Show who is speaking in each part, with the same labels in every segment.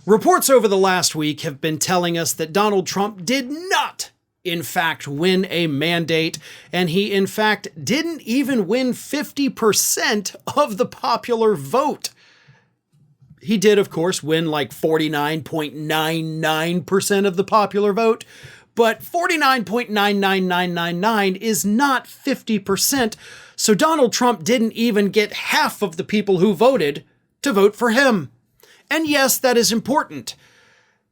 Speaker 1: Reports over the last week have been telling us that Donald Trump did not, in fact, win a mandate, and he, in fact, didn't even win 50% of the popular vote. He did, of course, win like 49.99% of the popular vote, but 49.99999 is not 50%, so Donald Trump didn't even get half of the people who voted to vote for him. And yes, that is important.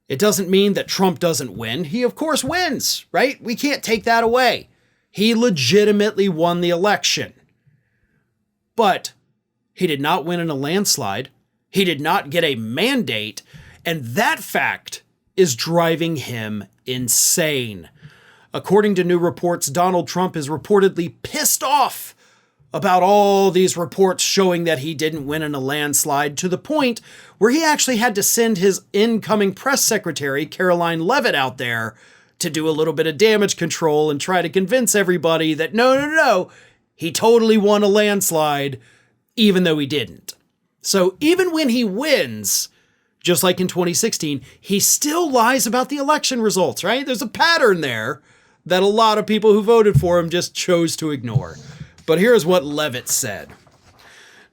Speaker 1: It doesn't mean that Trump doesn't win. He, of course, wins, right? We can't take that away. He legitimately won the election. But he did not win in a landslide. He did not get a mandate. And that fact is driving him insane. According to new reports, Donald Trump is reportedly pissed off about all these reports showing that he didn't win in a landslide, to the point where he actually had to send his incoming press secretary, Caroline Leavitt, out there to do a little bit of damage control and try to convince everybody that no, he totally won a landslide, even though he didn't. So even when he wins, just like in 2016, he still lies about the election results, right? There's a pattern there that a lot of people who voted for him just chose to ignore. But here's what Leavitt said.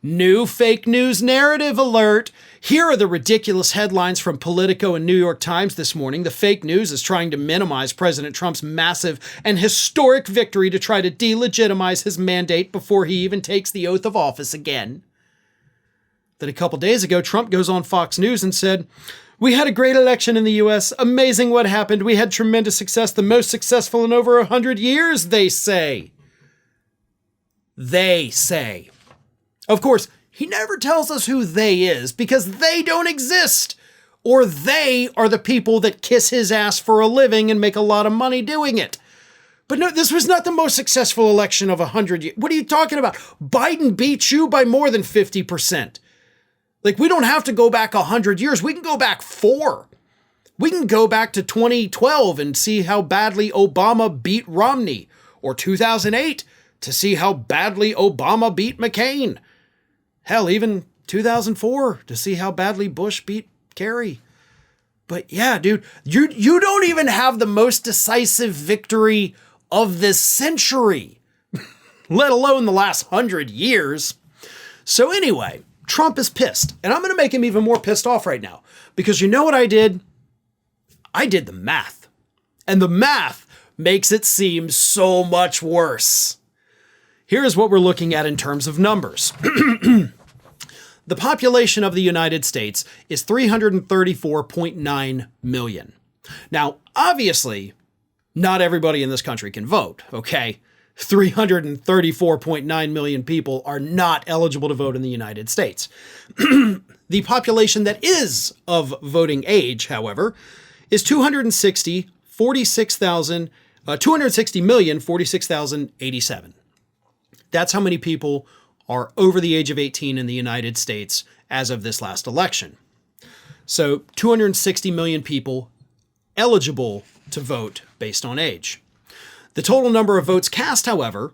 Speaker 1: New fake news narrative alert. Here are the ridiculous headlines from Politico and New York Times this morning. The fake news is trying to minimize President Trump's massive and historic victory to try to delegitimize his mandate before he even takes the oath of office again. Then a couple days ago, Trump goes on Fox News and said, "We had a great election in the U.S. Amazing what happened. We had tremendous success, the most successful in over 100 years, they say." They say. Of course, he never tells us who they is because they don't exist. Or they are the people that kiss his ass for a living and make a lot of money doing it. But no, this was not the most successful election of 100 years. What are you talking about? Biden beat you by more than 50%. Like, we don't have to go back 100 years. We can go back 4. We can go back to 2012 and see how badly Obama beat Romney, or 2008 to see how badly Obama beat McCain. Hell, even 2004 to see how badly Bush beat Kerry. But yeah, dude, you don't even have the most decisive victory of this century, let alone the last 100 years. So anyway, Trump is pissed, and I'm going to make him even more pissed off right now, because you know what I did? I did the math, and the math makes it seem so much worse. Here's what we're looking at in terms of numbers. The population of the United States is 334.9 million. Now, obviously, not everybody in this country can vote, okay? 334.9 million people are not eligible to vote in the United States. The population that is of voting age, however, is 260,046,087. That's how many people are over the age of 18 in the United States as of this last election. So 260 million people eligible to vote based on age. The total number of votes cast, however,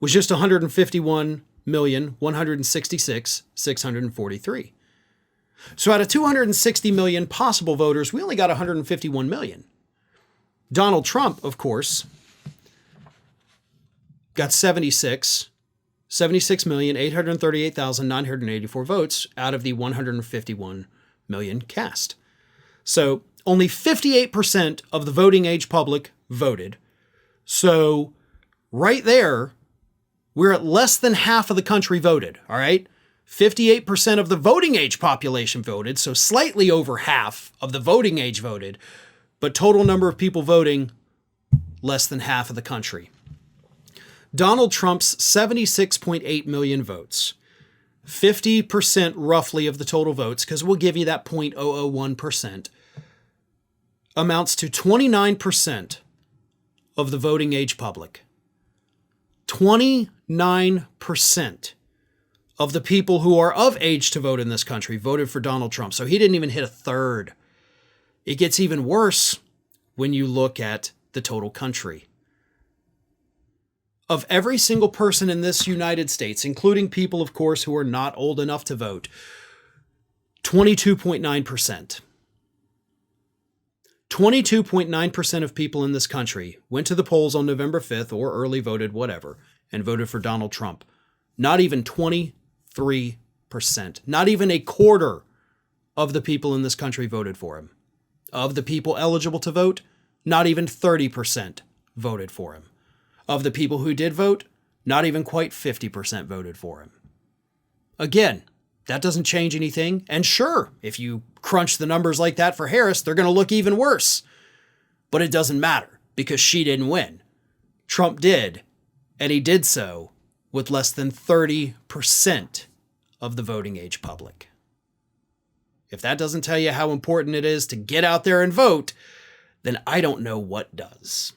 Speaker 1: was just 151,166,643. So out of 260 million possible voters, we only got 151 million. Donald Trump, of course, got 76,838,984 votes out of the 151 million cast. So only 58% of the voting age public voted. So right there, we're at less than half of the country voted, all right? 58% of the voting age population voted, so slightly over half of the voting age voted, but total number of people voting, less than half of the country. Donald Trump's 76.8 million votes, 50% roughly of the total votes, because we'll give you that 0.001%, amounts to 29% of the voting age public. 29% of the people who are of age to vote in this country voted for Donald Trump. So he didn't even hit a third. It gets even worse when you look at the total country. Of every single person in this United States, including people, of course, who are not old enough to vote, 22.9%, 22.9% of people in this country went to the polls on November 5th or early voted, whatever, and voted for Donald Trump. Not even 23%. Not even a quarter of the people in this country voted for him. Of the people eligible to vote, not even 30% voted for him. Of the people who did vote, not even quite 50% voted for him. Again, that doesn't change anything. And sure, if you crunch the numbers like that for Harris, they're going to look even worse. But it doesn't matter because she didn't win. Trump did, and he did so with less than 30% of the voting age public. If that doesn't tell you how important it is to get out there and vote, then I don't know what does.